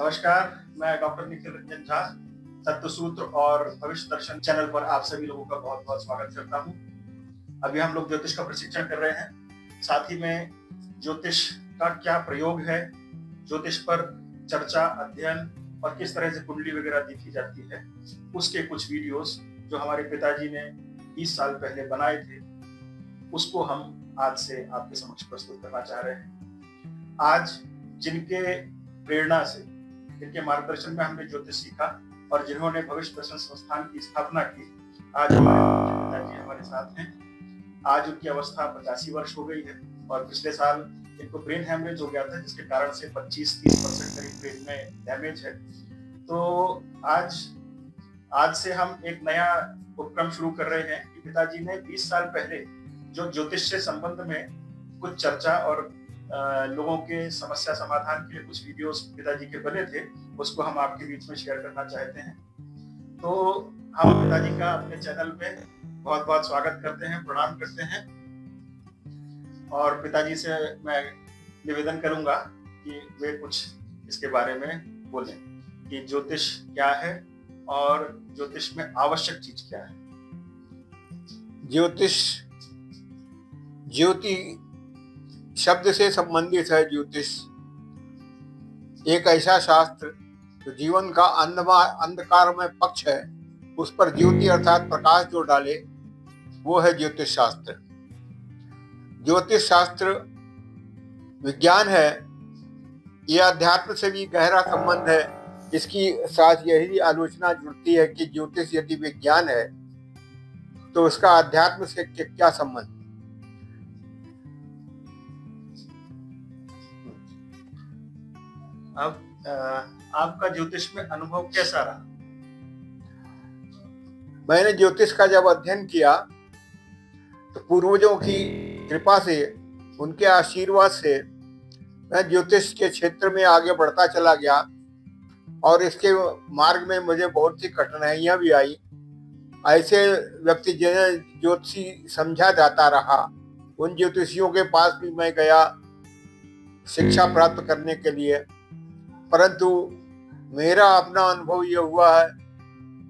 नमस्कार, मैं डॉक्टर निखिल रंजन झा तत्व सूत्र और भविष्य दर्शन चैनल पर आप सभी लोगों का बहुत बहुत स्वागत करता हूँ। अभी हम लोग ज्योतिष का प्रशिक्षण कर रहे हैं, साथ ही में ज्योतिष का क्या प्रयोग है, ज्योतिष पर चर्चा, अध्ययन और किस तरह से कुंडली वगैरह देखी जाती है, उसके कुछ वीडियोस जो हमारे पिताजी ने 20 साल पहले बनाए थे, उसको हम आज से आपके समक्ष प्रस्तुत करना चाह रहे हैं। आज जिनके प्रेरणा से, जिनके मार्गदर्शन में हमने ज्योतिष सीखा और जिन्होंने भविष्य दर्शन संस्थान की स्थापना की, आज हमारे पिताजी हमारे साथ हैं। आज उनकी अवस्था 85 वर्ष हो गई है और पिछले साल इनको ब्रेन हैमरेज हो गया था, जिसके कारण से 25-30% करीब ब्रेन में डैमेज है। तो आज से हम एक नया उपक्रम शुरू कर रहे हैं कि पिताजी ने 20 साल पहले जो ज्योतिष से संबंध में कुछ चर्चा और लोगों के समस्या समाधान के लिए कुछ वीडियोस पिताजी के बने थे, उसको हम आपके बीच में शेयर करना चाहते हैं। तो हम पिताजी का अपने चैनल में बहुत बहुत स्वागत करते हैं, प्रणाम करते हैं और पिताजी से मैं निवेदन करूंगा कि वे कुछ इसके बारे में बोलें कि ज्योतिष क्या है और ज्योतिष में आवश्यक चीज क्या है। ज्योति शब्द से संबंधित है। ज्योतिष एक ऐसा शास्त्र जो जीवन का अंधकारमय पक्ष है, उस पर ज्योति अर्थात प्रकाश जो डाले, वो है ज्योतिष शास्त्र। ज्योतिष शास्त्र विज्ञान है, यह अध्यात्म से भी गहरा संबंध है। इसकी साथ यही आलोचना जुड़ती है कि ज्योतिष यदि विज्ञान है तो उसका अध्यात्म से क्या संबंध। अब आपका ज्योतिष में अनुभव कैसा रहा? मैंने ज्योतिष का जब अध्ययन किया तो पूर्वजों की कृपा से, उनके आशीर्वाद से मैं ज्योतिष के क्षेत्र में आगे बढ़ता चला गया और इसके मार्ग में मुझे बहुत सी कठिनाइयां भी आई। ऐसे व्यक्ति जिन्हें ज्योतिषी समझा जाता रहा, उन ज्योतिषियों के पास भी मैं गया शिक्षा प्राप्त करने के लिए, परंतु मेरा अपना अनुभव ये हुआ है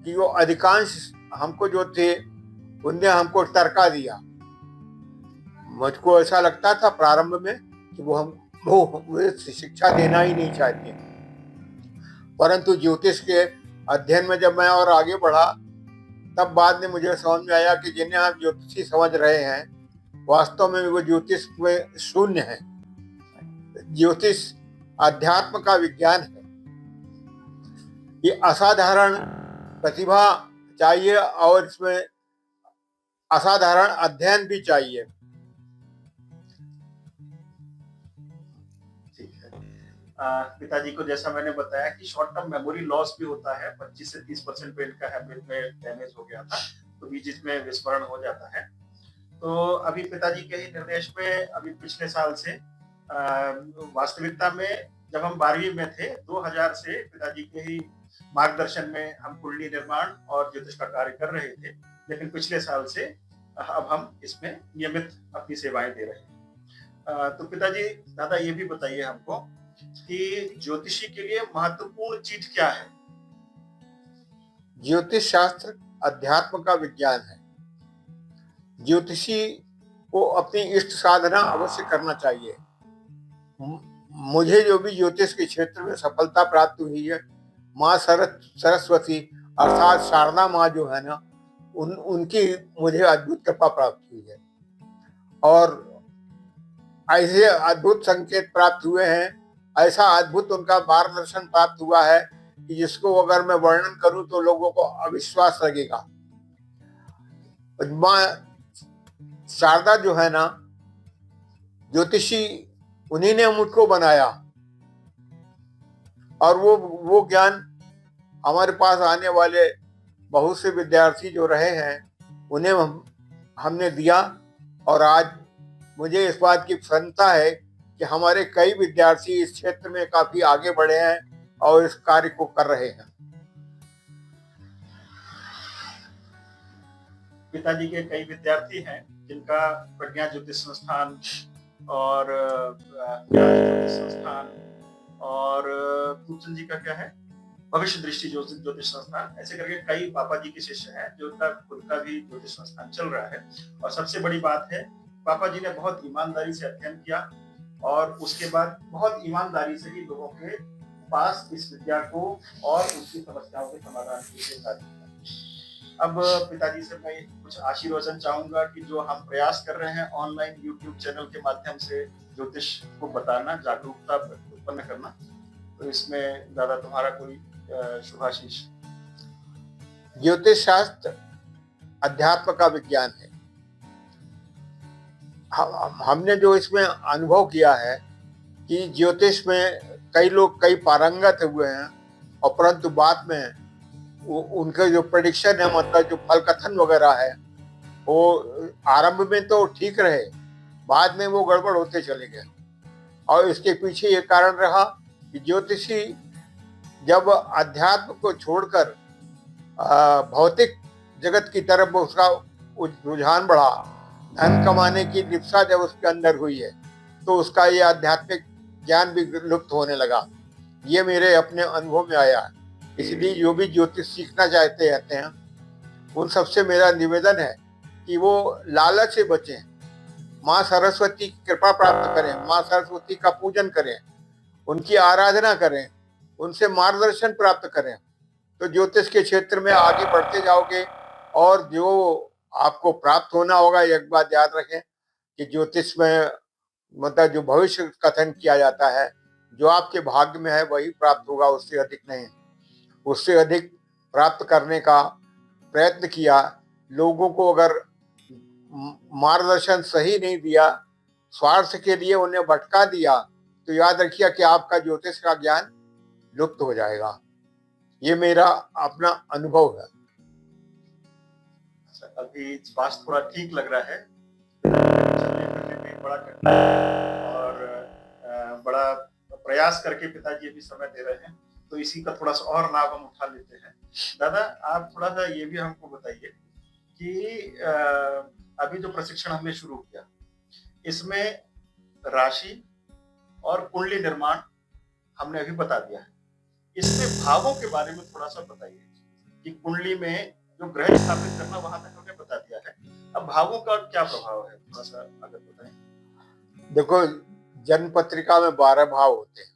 कि वो अधिकांश हमको जो थे उनने हमको टरका दिया। मुझको ऐसा लगता था प्रारंभ में कि वो मुझे शिक्षा देना ही नहीं चाहते, परंतु ज्योतिष के अध्ययन में जब मैं और आगे बढ़ा तब बाद में मुझे समझ में आया कि जिन्हें आप ज्योतिषी समझ रहे हैं वास्तव में वो ज्योतिष में शून्य है। ज्योतिष अध्यात्म का विज्ञान है। ये असाधारण प्रतिभा चाहिए और इसमें असाधारण अध्ययन भी चाहिए। ठीक है। पिताजी को जैसा मैंने बताया कि शॉर्ट टर्म मेमोरी लॉस भी होता है। 25 से 30% ब्रेन का हैमरेज में डैमेज हो गया था, तो बीच में विस्मरण हो जाता है। तो अभी पिताजी के ही निर्देश में अभी पिछले साल से वास्तविकता में जब हम 12वीं में थे 2000 से पिताजी के ही मार्गदर्शन में हम कुंडली निर्माण और ज्योतिष का कार्य कर रहे थे, लेकिन पिछले साल से अब हम इसमें नियमित अपनी सेवाएं दे रहे हैं। तो पिताजी दादा ये भी बताइए हमको कि ज्योतिषी के लिए महत्वपूर्ण चीज क्या है? ज्योतिष शास्त्र अध्यात्म का विज्ञान है। ज्योतिषी को अपनी इष्ट साधना अवश्य करना चाहिए। मुझे जो भी ज्योतिष के क्षेत्र में सफलता प्राप्त हुई है, माँ सरस्वती अर्थात शारदा माँ जो है ना, उनकी मुझे अद्भुत कृपा प्राप्त हुई है और ऐसे अद्भुत संकेत प्राप्त हुए हैं, ऐसा अद्भुत उनका मार्गदर्शन प्राप्त हुआ है कि जिसको अगर मैं वर्णन करूं तो लोगों को अविश्वास लगेगा। माँ शारदा जो है ना, ज्योतिषी उन्हीं ने मुझको बनाया और वो ज्ञान हमारे पास आने वाले बहुत से विद्यार्थी जो रहे हैं उन्हें हमने दिया और आज मुझे इस बात की प्रसन्नता है कि हमारे कई विद्यार्थी इस क्षेत्र में काफी आगे बढ़े हैं और इस कार्य को कर रहे हैं। पिताजी के कई विद्यार्थी हैं जिनका प्रज्ञा ज्योतिष संस्थान और ज्योतिष संस्थान और मूलचंद जी का क्या है, भविष्य दृष्टि ज्योतिष संस्थान, ऐसे करके कई पापा जी के शिष्य हैं जो उनका खुद का भी ज्योतिष संस्थान चल रहा है। और सबसे बड़ी बात है, पापा जी ने बहुत ईमानदारी से अध्ययन किया और उसके बाद बहुत ईमानदारी से ही लोगों के पास इस विद्या को और उनकी समस्याओं के समाधान के लिए कार्य किया। अब पिताजी से मैं कुछ आशीर्वचन चाहूंगा कि जो हम प्रयास कर रहे हैं ऑनलाइन यूट्यूब चैनल के माध्यम से ज्योतिष को बताना, जागरूकता उत्पन्न करना, तो इसमें दादा तुम्हारा कोई शुभाशीष। ज्योतिष शास्त्र अध्यात्म का विज्ञान है। हमने जो इसमें अनुभव किया है कि ज्योतिष में कई लोग कई पारंगत हुए हैं और परंतु बाद में उनके जो प्रेडिक्शन है, मतलब जो फल कथन वगैरह है, वो आरंभ में तो ठीक रहे, बाद में वो गड़बड़ होते चले गए। और इसके पीछे ये कारण रहा कि ज्योतिषी जब अध्यात्म को छोड़कर भौतिक जगत की तरफ उसका रुझान बढ़ा, धन कमाने की लिप्सा जब उसके अंदर हुई है, तो उसका ये आध्यात्मिक ज्ञान भी लुप्त होने लगा। ये मेरे अपने अनुभव में आया। इसलिए जो भी ज्योतिष सीखना चाहते रहते हैं, उन सबसे मेरा निवेदन है कि वो लालच से बचें, माँ सरस्वती की कृपा प्राप्त करें, माँ सरस्वती का पूजन करें, उनकी आराधना करें, उनसे मार्गदर्शन प्राप्त करें, तो ज्योतिष के क्षेत्र में आगे बढ़ते जाओगे। और जो आपको प्राप्त होना होगा, एक बात याद रखें कि ज्योतिष में मतलब जो भविष्य कथन किया जाता है, जो आपके भाग्य में है वही प्राप्त होगा, उससे अधिक नहीं। उससे अधिक प्राप्त करने का प्रयत्न किया, लोगों को अगर मार्गदर्शन सही नहीं दिया, स्वार्थ के लिए उन्हें भटका दिया, तो याद रखिए कि आपका ज्योतिष का ज्ञान लुप्त हो जाएगा। ये मेरा अपना अनुभव है। अभी स्वास्थ्य थोड़ा ठीक लग रहा है, चलने फिरने में बड़ा कठिनाई है और बड़ा प्रयास करके पिताजी अभी समय दे रहे हैं, तो इसी का थोड़ा सा और लाभ हम उठा लेते हैं। दादा, आप थोड़ा सा ये भी हमको बताइए कि अभी जो प्रशिक्षण हमने शुरू किया, इसमें राशि और कुंडली निर्माण हमने अभी बता दिया है, इसमें भावों के बारे में थोड़ा सा बताइए कि कुंडली में जो ग्रह स्थापित करना वहां तक हमने बता दिया है, अब भावों का क्या प्रभाव है, थोड़ा सा अगर बताएं। देखो, जन्म पत्रिका में 12 भाव होते हैं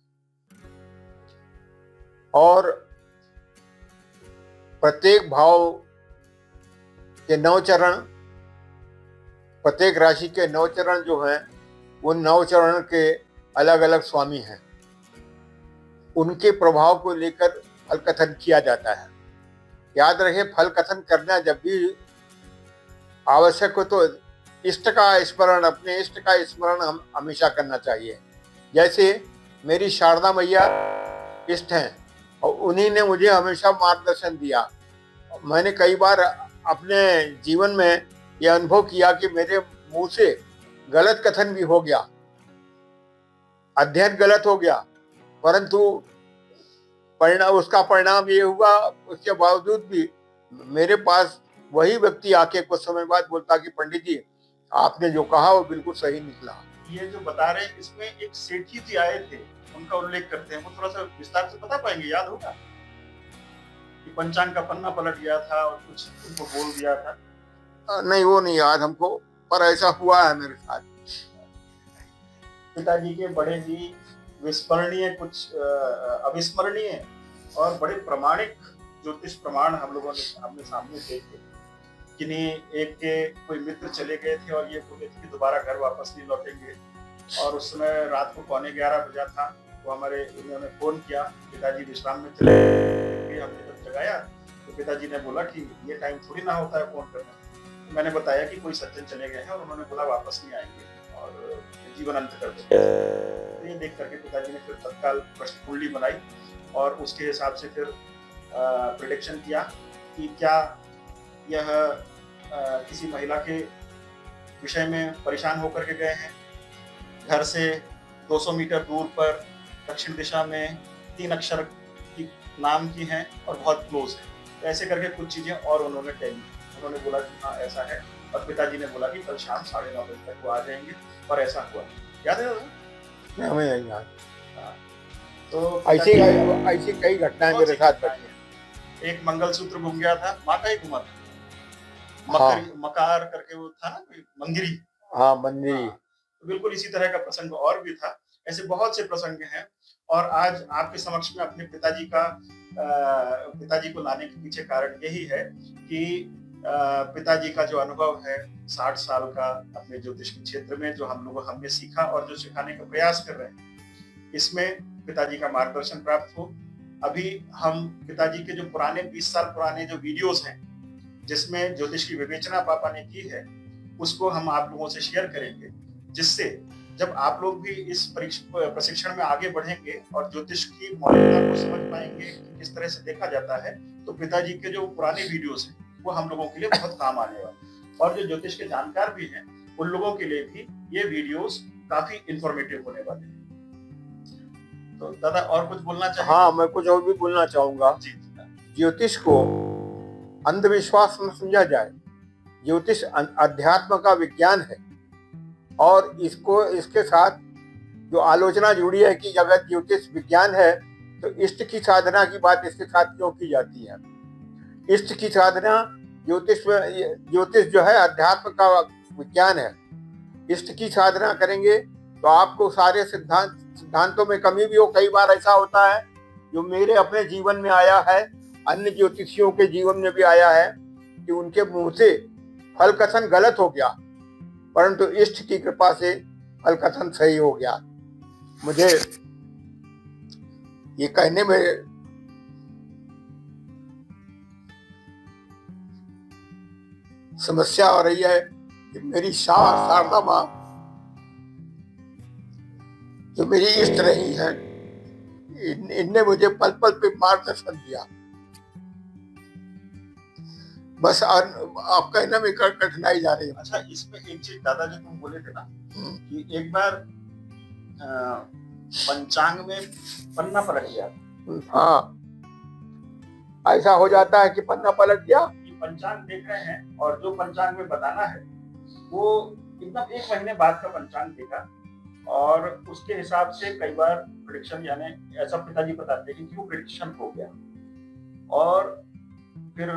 और प्रत्येक भाव के 9 चरण, प्रत्येक राशि के 9 चरण जो हैं, उन 9 चरण के अलग अलग स्वामी हैं। उनके प्रभाव को लेकर फल कथन किया जाता है। याद रहे, फल कथन करना जब भी आवश्यक हो तो इष्ट का स्मरण, अपने इष्ट का स्मरण हम हमेशा करना चाहिए। जैसे मेरी शारदा मैया इष्ट हैं और उन्हीं ने मुझे हमेशा मार्गदर्शन दिया। मैंने कई बार अपने जीवन में यह अनुभव किया कि मेरे मुंह से गलत कथन भी हो गया, अध्ययन गलत हो गया, परंतु उसका परिणाम ये हुआ, उसके बावजूद भी मेरे पास वही व्यक्ति आके कुछ समय बाद बोलता कि पंडित जी, आपने जो कहा वो बिल्कुल सही निकला। ये जो बता रहे हैं, इसमें एक सेठी जी आए थे, उनका उल्लेख करते हैं, वो थोड़ा सा विस्तार से बता पाएंगे? याद होगा कि पंचांग का पन्ना पलट गया था और कुछ उनको बोल दिया था? नहीं, वो नहीं याद हमको, पर ऐसा हुआ है मेरे साथ। पिताजी के बड़े ही विस्मरणीय, कुछ अविस्मरणीय और बड़े प्रामाणिक ज्योतिष प्रमाण हम लोगों ने अपने सामने देखे। किन्हीं एक के कोई मित्र चले गए थे और ये बोले थे कि दोबारा घर वापस नहीं लौटेंगे, और उस समय रात को 11:15 बजा था, तो उन्होंने फोन किया, पिताजी विश्राम में चले गए, हमने जब जगाया तो पिताजी ने बोला कि ये टाइम थोड़ी ना होता है फोन करने। मैंने बताया कि कोई सज्जन चले गए हैं और उन्होंने बोला वापस नहीं आएंगे और जीवन अंत कर देंगे। तो ये देख करके पिताजी ने फिर तत्काल प्रश्न कुंडली बनाई और उसके हिसाब से फिर प्रेडिक्शन किया कि क्या यह किसी महिला के विषय में परेशान होकर के गए हैं। घर से 200 मीटर दूर पर दक्षिण दिशा में 3 अक्षर की नाम की हैं और बहुत क्लोज है। तो ऐसे करके कुछ चीजें और उन्होंने टेली। उन्होंने बोला कि हाँ ऐसा है, और पिताजी ने बोला कि कल शाम 9:30 बजे तक वो आ जाएंगे, और ऐसा हुआ। याद है? हमें याद। तो ऐसी ऐसी कई घटनाएं मेरे साथ घटी। एक मंगलसूत्र घूम गया था, माँ का ही घुमा था, हाँ मकार करके वो था ना, कोई मंदिरी। हाँ मंदिर। हाँ, तो बिल्कुल इसी तरह का प्रसंग और भी था। ऐसे बहुत से प्रसंग हैं। और आज आपके समक्ष में अपने पिताजी को लाने के पीछे कारण यही है कि पिताजी का जो अनुभव है 60 साल का अपने ज्योतिष के क्षेत्र में, जो हमने सीखा और जो सिखाने का प्रयास कर रहे हैं, इसमें पिताजी का मार्गदर्शन प्राप्त हो। अभी हम पिताजी के जो पुराने 20 साल पुराने जो वीडियोस हैं, जिसमें ज्योतिष की विवेचना पापा ने की है, उसको हम आप लोगों से शेयर करेंगे, जिससे जब आप लोग भी इस प्रशिक्षण में आगे बढ़ेंगे और ज्योतिष की मौलिकता को समझ पाएंगे कि किस तरह से देखा जाता है, तो पिताजी के जो पुराने वीडियोस हैं वो हम लोगों के लिए बहुत काम आने वाले। और जो ज्योतिष के जानकार भी हैं, उन लोगों के लिए भी ये वीडियोस काफी इंफॉर्मेटिव होने वाले हैं। तो दादा और कुछ बोलना चाहिए? हाँ, मैं कुछ और भी बोलना चाहूंगा। ज्योतिष को अंधविश्वास न समझा जाए। ज्योतिष अध्यात्म का विज्ञान है और इसके साथ जो आलोचना जुड़ी है कि अगर ज्योतिष विज्ञान है तो इष्ट की साधना की बात इसके साथ क्यों की जाती है। इष्ट की साधना, ज्योतिष जो है अध्यात्म का विज्ञान है। इष्ट की साधना करेंगे तो आपको सारे सिद्धांतों में कमी भी हो। कई बार ऐसा होता है जो मेरे अपने जीवन में आया है, अन्य ज्योतिषियों के जीवन में भी आया है कि उनके मुंह से फल कथन गलत हो गया, परंतु इष्ट की कृपा से फल कथन सही हो गया। मुझे ये कहने में समस्या हो रही है कि मेरी शारदा माँ जो मेरी इष्ट रही है, इनने मुझे पल पल पे मार्गदर्शन दिया। बस आप कहने में कठिनाई जा रही है। अच्छा, इसमें एक चीज दादाजी तुम बोले थे ना कि एक बार पंचांग में पन्ना पलट गया। हाँ, ऐसा हो जाता है कि पन्ना पलट गया। पंचांग देख रहे हैं और जो पंचांग में बताना है वो एकदम 1 महीने बाद का पंचांग देखा, और उसके हिसाब से कई बार प्रेडिक्शन, यानी ऐसा पिताजी बताते हैं कि वो प्रेडिक्शन हो गया। और फिर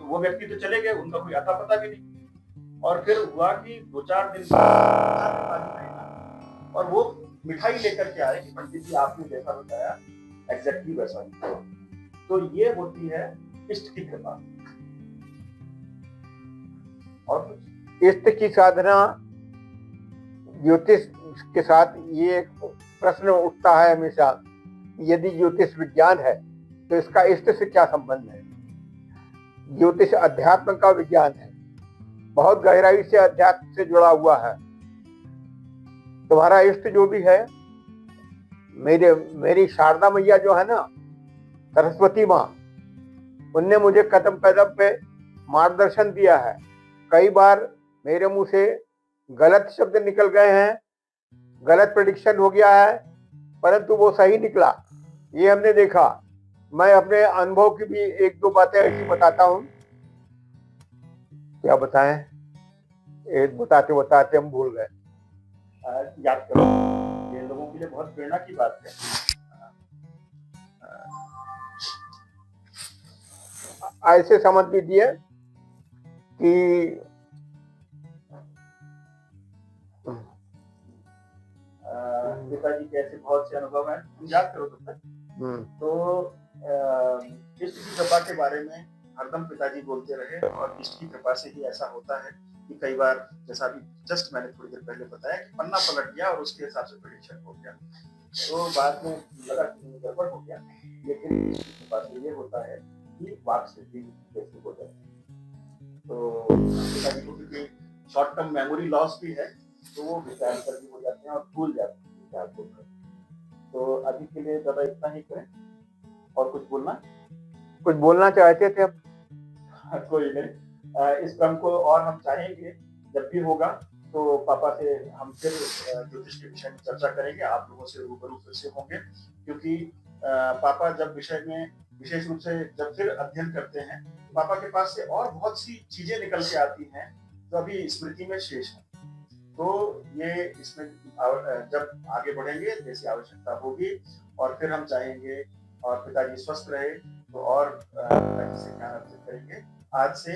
वो व्यक्ति तो चले गए, उनका कोई आता पता भी नहीं। और फिर हुआ कि 2-4 दिन बाद और वो मिठाई लेकर के आए कि पंडित जी आपने जैसा बताया एग्जैक्टली वैसा ही। तो ये होती है इष्ट की कृपा। और इष्ट की साधना, ज्योतिष के साथ ये एक प्रश्न उठता है हमेशा, यदि ज्योतिष विज्ञान है तो इसका इष्ट से क्या संबंध है। ज्योतिष अध्यात्म का विज्ञान है, बहुत गहराई से अध्यात्म से जुड़ा हुआ है। तुम्हारा इष्ट जो भी है, मेरी शारदा मैया जो है ना, सरस्वती माँ, उनने मुझे कदम कदम पे मार्गदर्शन दिया है। कई बार मेरे मुंह से गलत शब्द निकल गए हैं, गलत प्रेडिक्शन हो गया है, परंतु वो सही निकला, ये हमने देखा। मैं अपने अनुभव की भी 1-2 बातें ऐसी बताता हूँ। क्या बताएं, एक बताते बताते हम भूल गए। याद करो, ये लोगों के लिए बहुत प्रेरणा की बात है। ऐसे समझ लीजिए कि पिताजी के ऐसे बहुत से अनुभव हैं, याद करो तब तक। तो इष्ट की कृपा के बारे में हरदम पिताजी बोलते रहे, और इष्ट की कृपा से ही ऐसा होता है कि कई बार, जैसा अभी जस्ट मैंने थोड़ी देर पहले बताया, कि पन्ना पलट गया और उसके हिसाब से प्रेडिक्शन हो गया। तो बाद में लगा कि गड़बड़ हो गया, लेकिन इष्ट की कृपा से ये होता है कि वाक सिद्धि जैसे हो जाती है। तो पिताजी को क्योंकि शॉर्ट टर्म मेमोरी लॉस भी है, तो वो विचार कर भी हो जाते हैं और भूल जाते हैं। तो अभी के लिए दादा इतना ही करें, और कुछ बोलना चाहते थे अब? कोई नहीं, इस क्रम को और हम चाहेंगे जब भी होगा तो पापा से हम फिर ज्योतिष के विषय में चर्चा करेंगे, आप लोगों से रूबरू फिर से होंगे, क्योंकि पापा जब विषय में विशेष रूप से जब फिर अध्ययन करते हैं, पापा के पास से और बहुत सी चीजें निकल के आती हैं जो अभी स्मृति में शेष है। तो ये इसमें जब आगे बढ़ेंगे जैसी आवश्यकता होगी और फिर हम चाहेंगे और पिताजी स्वस्थ रहे तो और पिताजी से ज्ञान अर्जित करेंगे। आज से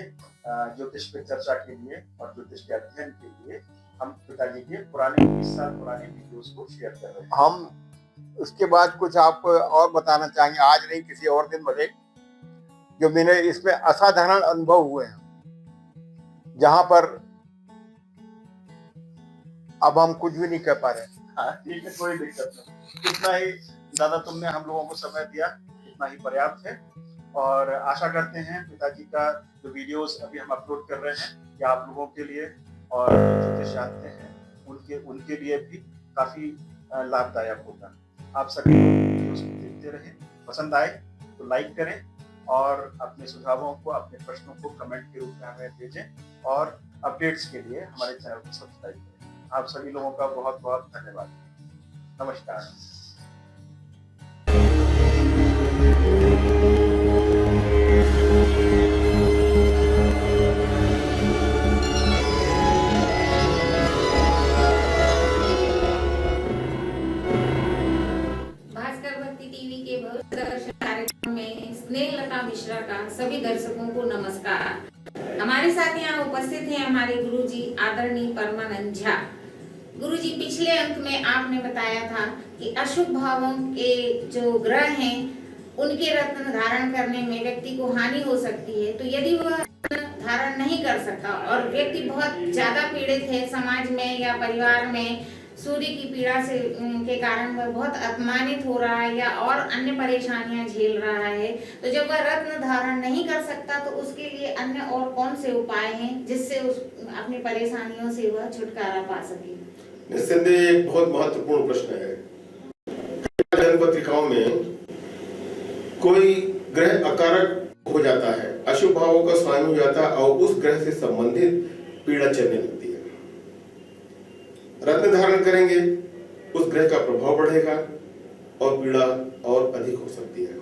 ज्योतिष पे चर्चा के लिए और ज्योतिष के अध्ययन के लिए हम पिताजी के पुराने 20 साल पुराने वीडियोस को शेयर कर रहे हैं। हम उसके बाद कुछ आप और बताना चाहेंगे, आज नहीं किसी और दिन बने, जो मैंने इसमें असाधारण अनुभव हुए हैं, जहां पर अब हम कुछ भी नहीं कह पा रहे। हाँ ठीक है, कोई दिक्कत नहीं। इतना ही ज्यादा तुमने हम लोगों को समय दिया, इतना ही पर्याप्त है। और आशा करते हैं पिताजी का जो वीडियोस अभी हम अपलोड कर रहे हैं ये आप लोगों के लिए और जो जानते हैं उनके लिए भी काफी लाभदायक होगा। आप सभी लोग वीडियोस को देखते रहें, पसंद आए तो लाइक करें और अपने सुझावों को, अपने प्रश्नों को कमेंट के रूप में हमें भेजें और अपडेट्स के लिए हमारे चैनल को सब्सक्राइब करें। आप सभी लोगों का बहुत बहुत धन्यवाद। नमस्कार। टीवी के भविष्य दर्शन कार्यक्रम में स्नेहलता मिश्रा का सभी दर्शकों को नमस्कार। हमारे साथ यहाँ उपस्थित हैं हमारे गुरुजी आदरणीय परमानंद झा। गुरुजी, पिछले अंक में आपने बताया था कि अशुभ भावों के जो ग्रह हैं उनके रत्न धारण करने में व्यक्ति को हानि हो सकती है। तो यदि वह धारण नहीं कर सकता और व्यक्ति बहुत ज्यादा पीड़ित है समाज में या परिवार में, सूर्य की पीड़ा से के कारण वह बहुत अपमानित हो रहा है या और अन्य परेशानियां झेल रहा है, तो जब वह रत्न धारण नहीं कर सकता तो उसके लिए अन्य और कौन से उपाय हैं जिससे उस अपनी परेशानियों से वह छुटकारा पा सके? निस्संदेह एक बहुत महत्वपूर्ण प्रश्न है। जन्म पत्रिकाओं में कोई ग्रह अकारक हो जाता है, अशुभ भावों का स्वामी हो जाता है और उस ग्रह से संबंधित पीड़ा चलने लगती है। रत्न धारण करेंगे, उस ग्रह का प्रभाव बढ़ेगा और पीड़ा और अधिक हो सकती है।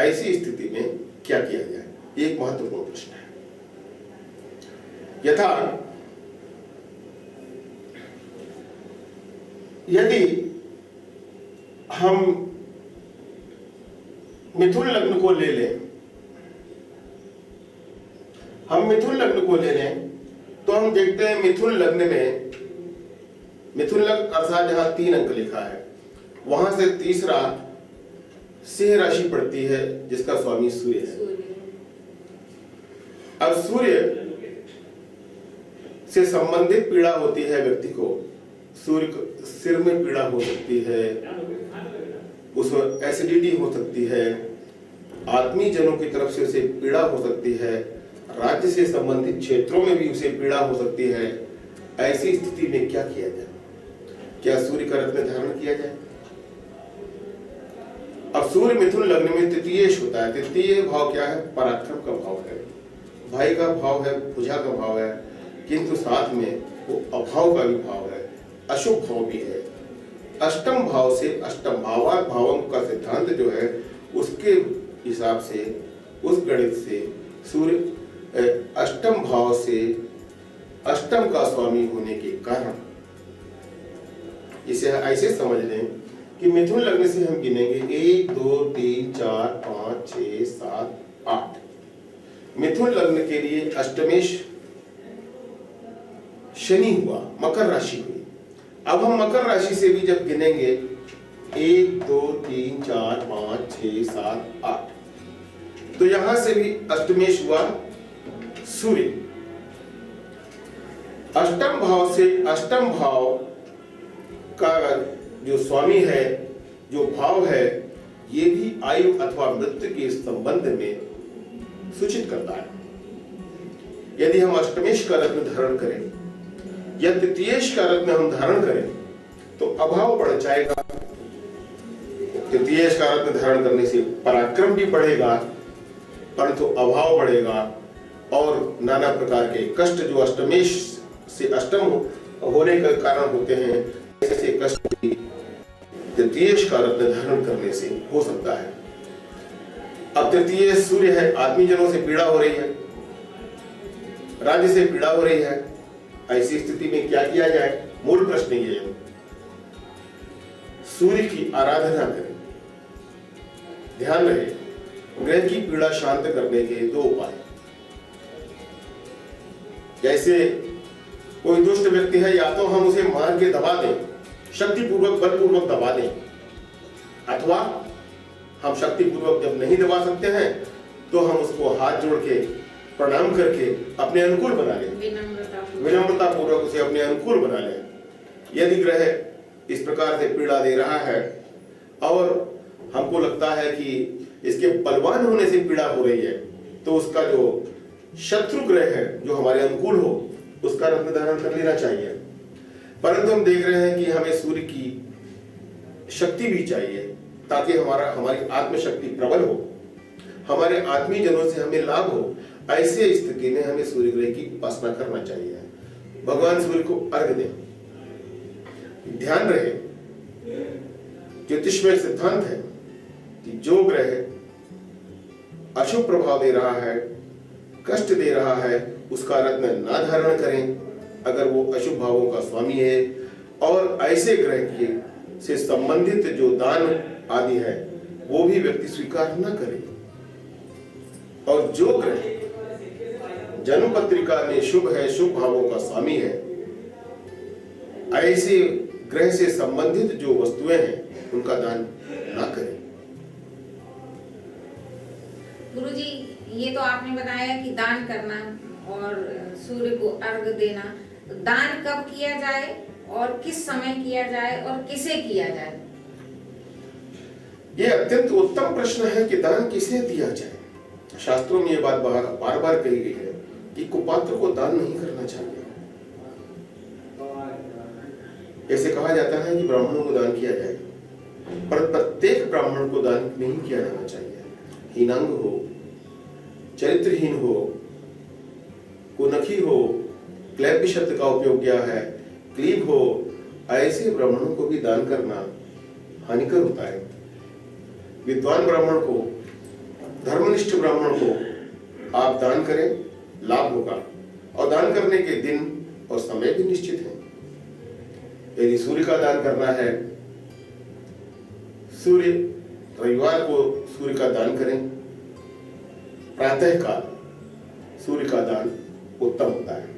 ऐसी स्थिति में क्या किया जाए, एक महत्वपूर्ण प्रश्न है। यथा यदि हम मिथुन लग्न को ले लें, तो हम देखते हैं मिथुन लग्न में, मिथुन लग्न अर्थात जहां 3 अंक लिखा है वहां से तीसरा सिंह राशि पड़ती है जिसका स्वामी सूर्य है। अब सूर्य से संबंधित पीड़ा होती है व्यक्ति को, सूर्य सिर में पीड़ा हो सकती है, उसमें एसिडिटी हो सकती है, आत्मीय जनों की तरफ से उसे पीड़ा हो सकती है, राज्य से संबंधित क्षेत्रों में भी उसे पीड़ा हो सकती है। ऐसी स्थिति में क्या किया जाए? क्या सूर्य का रत्न धारण किया जाए? अब सूर्य मिथुन लग्न में तृतीयेश होता है। तृतीय भाव क्या है? पराक्रम का भाव है, भाई का भाव है, भुजा का भाव है, किंतु साथ में वो अभाव का भी भाव है, अशुभ भाव भी है। अष्टम भाव से, अष्टम भावों का सिद्धांत जो है उसके हिसाब से, उस गणित से सूर्य अष्टम भाव से अष्टम का स्वामी होने के कारण इसे ऐसे समझ लें कि मिथुन लग्न से हम गिनेंगे 1 2 3 4 5 6 7 8। मिथुन लग्न के लिए अष्टमेश शनि हुआ, मकर राशि हुई। अब हम मकर राशि से भी जब गिनेंगे 1 2 3 4 5 6 7 8, तो यहां से भी अष्टमेश हुआ सूर्य। अष्टम भाव से अष्टम भाव का जो स्वामी है, जो भाव है, ये भी आयु अथवा मृत्यु के संबंध में सूचित करता है। यदि हम अष्टमेश का रत्न धारण करें या तृतीयेश का रत्न हम धारण करें तो अभाव बढ़ जाएगा। तृतीयेश का रत्न धारण करने से पराक्रम भी बढ़ेगा परंतु अभाव बढ़ेगा और नाना प्रकार के कष्ट जो अष्टमेश से अष्टम होने के कारण होते हैं, ऐसे कष्ट भी तृतीयेश का रत्न धारण करने से हो सकता है। अब तृतीय सूर्य है, आत्मीय जनों से पीड़ा हो रही है, राज्य से पीड़ा हो रही है, ऐसी स्थिति में क्या किया जाए? मूल प्रश्न ये है। सूर्य की आराधना करें। ध्यान रहे, ग्रह की पीड़ा शांत करने के 2 उपाय। जैसे कोई दुष्ट व्यक्ति है, या तो हम उसे मार के दबा दें, शक्तिपूर्वक बलपूर्वक दबा दें, अथवा हम शक्तिपूर्वक जब नहीं दबा सकते हैं तो हम उसको हाथ जोड़ के प्रणाम करके अपने अनुकूल बना लें, विनम्रता पूर्वक उसे अपने अनुकूल बना लें। यदि ग्रह इस प्रकार से पीड़ा दे रहा है और हमको लगता है कि इसके बलवान होने से पीड़ा हो रही है, तो उसका जो शत्रु ग्रह है जो हमारे अनुकूल हो, उसका रत्न धारण कर लेना चाहिए। परंतु हम देख रहे हैं कि हमें सूर्य की शक्ति भी चाहिए, ताकि हमारी आत्मशक्ति प्रबल हो, हमारे आत्मीय जनों से हमें लाभ हो। ऐसे स्थिति में हमें सूर्य ग्रह की उपासना करना चाहिए, भगवान सूर्य को अर्घ दें। ध्यान रहे, ज्योतिष में सिद्धांत है कि जो ग्रह अशुभ प्रभाव दे रहा है, कष्ट दे रहा है, उसका रत्न ना धारण करें अगर वो अशुभ भावों का स्वामी है। और ऐसे ग्रह के से संबंधित जो दान आदि है वो भी व्यक्ति स्वीकार न करे। और जो ग्रह जन्म पत्रिका में शुभ है, शुभ भावों का स्वामी है, ऐसे ग्रह से संबंधित जो वस्तुएं हैं उनका दान ना करें। गुरुजी, ये तो आपने बताया कि दान करना और सूर्य को अर्घ देना। दान कब किया जाए और किस समय किया जाए और किसे किया जाए? ये अत्यंत उत्तम प्रश्न है कि दान किसे दिया जाए। शास्त्रों में ये बात बार बार कही गई है कि कुपात्र को दान नहीं करना चाहिए। ऐसे कहा जाता है कि ब्राह्मणों को दान किया जाए, पर प्रत्येक ब्राह्मण को दान नहीं किया जाना चाहिए। हीनांग हो, चरित्रहीन हो, कुनखी हो, क्लैब्य शब्द का उपयोग किया है, क्लीब हो, ऐसे ब्राह्मणों को भी दान करना हानिकर होता है। विद्वान ब्राह्मण को, धर्मनिष्ठ ब्राह्मण को आप दान करें, लाभ होगा। और दान करने के दिन और समय भी निश्चित है। यदि सूर्य का दान करना है, रविवार को सूर्य का दान करें। प्रातः काल सूर्य का दान उत्तम होता है।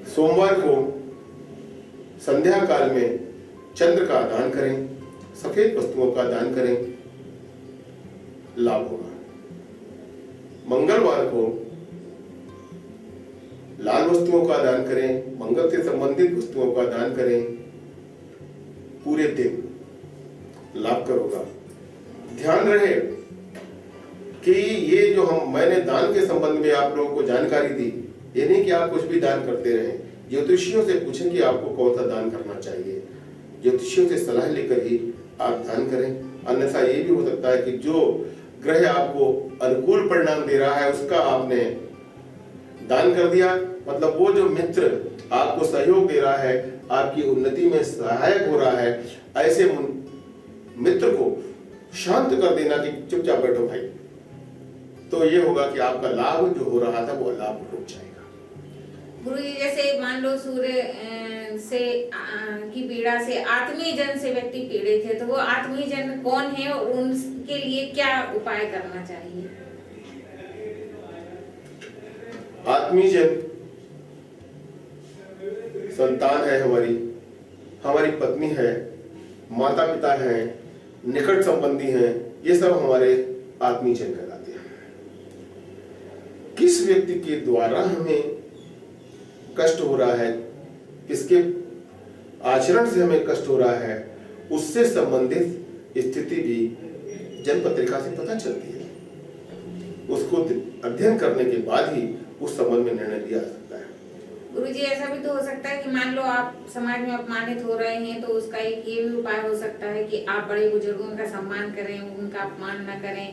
सोमवार को संध्या काल में चंद्र का दान करें, सफेद वस्तुओं का दान करें, लाभ होगा। मंगलवार को लाल वस्तुओं का दान करें, मंगल से संबंधित वस्तुओं का दान करें, पूरे दिन लाभकर होगा। ध्यान रहे कि ये जो मैंने दान के संबंध में आप लोगों को जानकारी दी, ये नहीं कि आप कुछ भी दान करते रहें। ज्योतिषियों से पूछें कि आपको कौन सा दान करना चाहिए। ज्योतिषियों से सलाह लेकर ही आप दान करें। अन्यथा ये भी हो सकता है कि जो ग्रह आपको अनुकूल परिणाम दे रहा है उसका आपने दान कर दिया, मतलब वो जो मित्र आपको सहयोग दे रहा है, आपकी उन्नति में सहायक हो रहा है, ऐसे मित्र को शांत कर देना कि चुपचाप बैठो भाई। तो ये होगा कि आपका लाभ जो हो रहा था वो लाभ रुक जाएगा। गुरुजी, जैसे मान लो सूर्य की पीड़ा से आत्मीय जन से व्यक्ति पीड़ित है, तो वो आत्मीय जन कौन है और उनके लिए क्या उपाय करना चाहिए? आत्मीय जन संतान है, हमारी पत्नी है, माता पिता है, निकट संबंधी हैं, ये सब हमारे आत्मीय जन कहलाते हैं। किस व्यक्ति के द्वारा हमें कष्ट हो रहा है, किसके आचरण से हमें कष्ट हो रहा है, उससे संबंधित स्थिति भी जनपत्रिका से पता चलती है। उसको अध्ययन करने के बाद ही उस संबंध में निर्णय लिया जा सकता है। गुरुजी, ऐसा भी तो हो सकता है कि मान लो आप समाज में अपमानित हो रहे हैं, तो उसका एक ये भी उपाय हो सकता है कि आप बड़े बुजुर्गों का सम्मान करें, उनका अपमान न करें,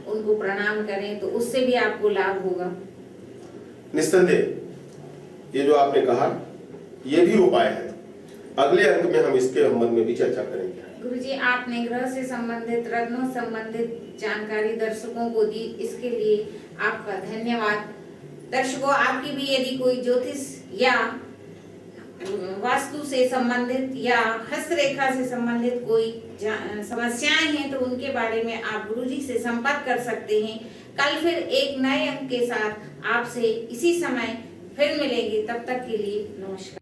उनको प्रणाम करें, तो उससे भी आपको लाभ होगा। निस्संदेह ये जो आपने कहा ये भी उपाय है। अगले अंक में हम इसके संबंध में भी चर्चा करेंगे। गुरुजी, आपने ग्रह से संबंधित, रत्नों संबंधित जानकारी दर्शकों को दी, इसके लिए आपका धन्यवाद। दर्शकों, आपकी भी यदि कोई ज्योतिष या वास्तु से संबंधित या हस्तरेखा से संबंधित कोई समस्याएं हैं तो उनके बारे में आप गुरुजी से संपर्क कर सकते हैं। कल फिर एक नए अंक के साथ आपसे इसी समय फिर मिलेंगे। तब तक के लिए नमस्कार।